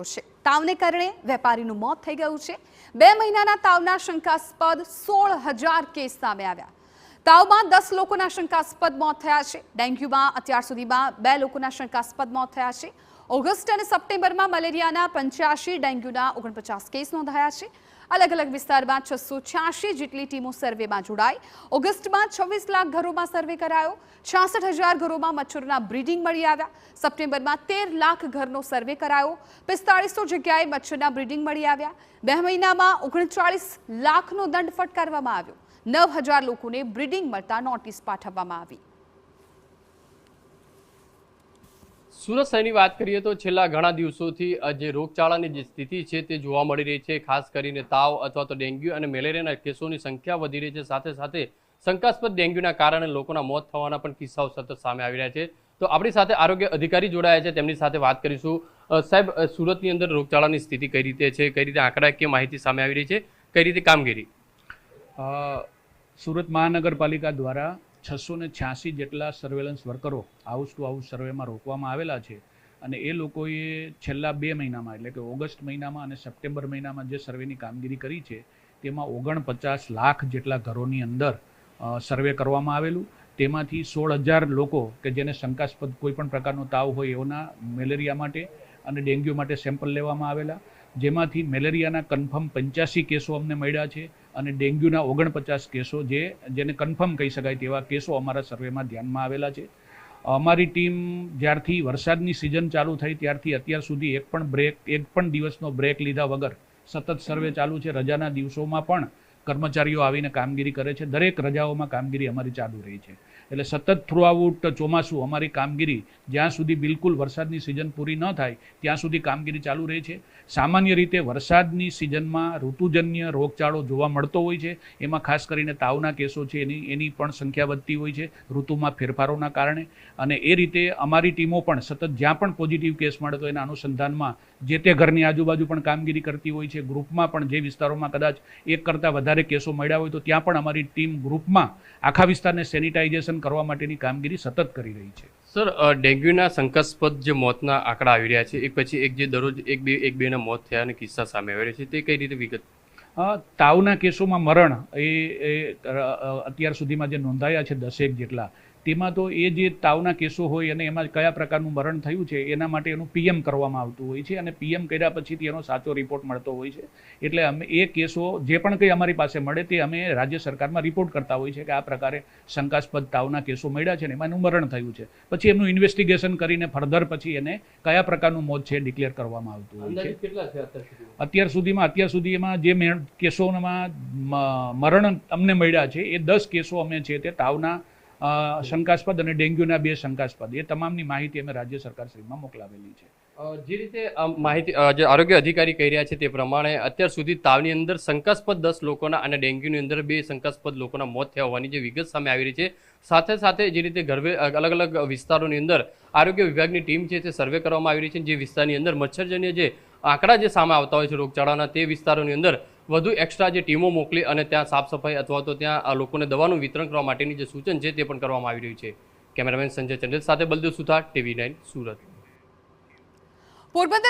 આવ્યો છે। તાવને કારણે વેપારીનું મોત થઈ ગયું છે। 2 મહિનાના તાવના શંકાસ્પદ 16,000 કેસ સામે આવ્યા। તાવમાં 10 લોકોના શંકાસ્પદ મોત થયા છે। ડેન્ગ્યુમાં અત્યાર સુધીમાં 2 લોકોના શંકાસ્પદ મોત થયા છે। ઓગસ્ટ અને સપ્ટેમ્બરમાં મલેરિયાના 85, ડેન્ગ્યુના 49 કેસ નોંધાયા છે। अलग अलग विस्ताરમાં 686 જેટલી ટીમો સર્વેમાં જોડાઈ। ઓગસ્ટમાં 26 લાખ ઘરોમાં સર્વે કરાયો। 66,000 ઘરોમાં મચ્છરોના બ્રીડિંગ મળી આવ્યા। સપ્ટેમ્બરમાં 13 લાખ ઘરનો સર્વે કરાયો। 4500 જગ્યાએ મચ્છરના બ્રીડિંગ મળી આવ્યા। 2 મહિનામાં 39 લાખનો દંડ ફટકારવામાં આવ્યો। 9,000 લોકોને બ્રીડિંગ મળતા નોટિસ પાઠવવામાં આવી। સુરત શહેરની વાત કરીએ તો છેલ્લા ઘણા દિવસોથી જે રોગચાળાની જે સ્થિતિ છે તે જોવા મળી રહી છે। ખાસ કરીને તાવ અથવા તો ડેન્ગ્યુ અને મેલેરિયાના કેસોની સંખ્યા વધી રહી છે। સાથે સાથે શંકાસ્પદ ડેન્ગ્યુના કારણે લોકોના મોત થવાના પણ કિસ્સાઓ સતત સામે આવી રહ્યા છે। તો આપણી સાથે આરોગ્ય અધિકારી જોડાયા છે, તેમની સાથે વાત કરીશું। સાહેબ, સુરતની અંદર રોગચાળાની સ્થિતિ કઈ રીતે છે, કઈ રીતે આંકડાકીય માહિતી સામે આવી રહી છે, કઈ રીતે કામગીરી? સુરત મહાનગરપાલિકા દ્વારા 686 જેટલા સર્વેલન્સ વર્કરો હાઉસ ટુ હાઉસ સર્વેમાં રોકવામાં આવેલા છે અને એ લોકોએ છેલ્લા 2 મહિનામાં એટલે કે ઓગસ્ટ મહિનામાં અને સપ્ટેમ્બર મહિનામાં જે સર્વેની કામગીરી કરી છે તેમાં 49 લાખ જેટલા ઘરોની અંદર સર્વે કરવામાં આવેલું। તેમાંથી 16,000 લોકો કે જેને શંકાસ્પદ કોઈ પણ પ્રકારનો તાવ હોય એઓના મેલેરિયા માટે અને ડેન્ગ્યુ માટે સેમ્પલ લેવામાં આવેલા, જેમાંથી મેલેરિયાના કન્ફર્મ 85 કેસો અમને મળ્યા છે અને ડેન્ગ્યુના 49 કેસો જેને કન્ફર્મ કહી શકાય તેવા કેસો અમારા સર્વેમાં ધ્યાનમાં આવેલા છે। અમારી ટીમ જ્યારથી વરસાદની સિઝન ચાલુ થઈ ત્યારથી અત્યાર સુધી એક પણ દિવસનો બ્રેક લીધા વગર સતત સર્વે ચાલુ છે। રજાના દિવસોમાં પણ કર્મચારીઓ આવીને કામગીરી કરે છે। દરેક રજાઓમાં કામગીરી અમારી ચાલુ રહી છે। એટલે સતત થ્રુઆઉટ ચોમાસું અમારી કામગીરી જ્યાં સુધી બિલકુલ વરસાદની સિઝન પૂરી ન થાય ત્યાં સુધી કામગીરી ચાલુ રહે છે। સામાન્ય રીતે વરસાદની સિઝનમાં ઋતુજન્ય રોગચાળો જોવા મળતો હોય છે, એમાં ખાસ કરીને તાવના કેસો છે એની પણ સંખ્યા વધતી હોય છે ઋતુમાં ફેરફારોના કારણે। અને એ રીતે અમારી ટીમો પણ સતત જ્યાં પણ પોઝિટિવ કેસ મળે તો એના અનુસંધાનમાં જે તે ઘરની આજુબાજુ પણ કામગીરી કરતી હોય છે। ગ્રુપમાં પણ જે વિસ્તારોમાં કદાચ એક કરતાં વધારે કેસો મળ્યા હોય તો ત્યાં પણ અમારી ટીમ ગ્રુપમાં આખા વિસ્તારને સેનિટાઇઝેશન કરવા માટેની કામગીરી સતત કરી રહી છે। સર, ડેન્ગ્યુના શંકાસ્પદ જે મોતના આંકડા આવી રહ્યા છે, એક પછી એક જે દરરોજ એક બેના મોત થયાના કિસ્સા સામે આવી રહ્યા છે, તે કઈ રીતે વિગત? તાવના કેસોમાં મરણ એ અત્યાર સુધીમાં જે નોંધાયા છે 10 જેટલા, તેમાં તો એ જે તાવના કેસો હોય અને એમાં કયા પ્રકારનું મરણ થયું છે એના માટે એનું પીએમ કરવામાં આવતું હોય છે અને પીએમ કર્યા પછીથી એનો સાચો રિપોર્ટ મળતો હોય છે। એટલે અમે એ કેસો જે પણ કંઈ અમારી પાસે મળે તે અમે રાજ્ય સરકારમાં રિપોર્ટ કરતા હોય છે કે આ પ્રકારે શંકાસ્પદ તાવના કેસો મળ્યા છે ને એમાં એનું મરણ થયું છે। પછી એમનું ઇન્વેસ્ટિગેશન કરીને ફર્ધર પછી એને કયા પ્રકારનું મોત છે ડિક્લેર કરવામાં આવતું હોય છે। અત્યાર સુધી એમાં જે કેસોમાં મરણ અમને મળ્યા છે એ 10 કેસો અમે છે તે તાવના શંકાસ્પદ અને ડેન્ગ્યુના 2 શંકાસ્પદ, એ તમામની માહિતી અમે રાજ્ય સરકાર શ્રીમાં મોકલાવેલી છે। જે રીતે માહિતી જે આરોગ્ય અધિકારી કહી રહ્યા છે તે પ્રમાણે અત્યાર સુધી તાવની અંદર શંકાસ્પદ 10 લોકોના અને ડેન્ગ્યુની અંદર 2 શંકાસ્પદ લોકોના મોત થયા હોવાની જે વિગત સામે આવી રહી છે। સાથે સાથે જે રીતે અલગ અલગ વિસ્તારોની અંદર આરોગ્ય વિભાગની ટીમ છે તે સર્વે કરવામાં આવી રહી છે। જે વિસ્તારની અંદર મચ્છરજન્ય જે આંકડા જે સામે આવતા હોય છે રોગચાળાના, તે વિસ્તારોની અંદર વધુ એક્સ્ટ્રા જે ટીમો મોકલી અને ત્યાં સાફ સફાઈ અથવા તો ત્યાં લોકોને દવાનું વિતરણ કરવા માટેની જે સૂચન છે તે પણ કરવામાં આવી રહ્યું છે। કેમેરામેન સંજય ચંડેલ સાથે બલદેવ સુથાર, TV9 સુરત। પોરબંદર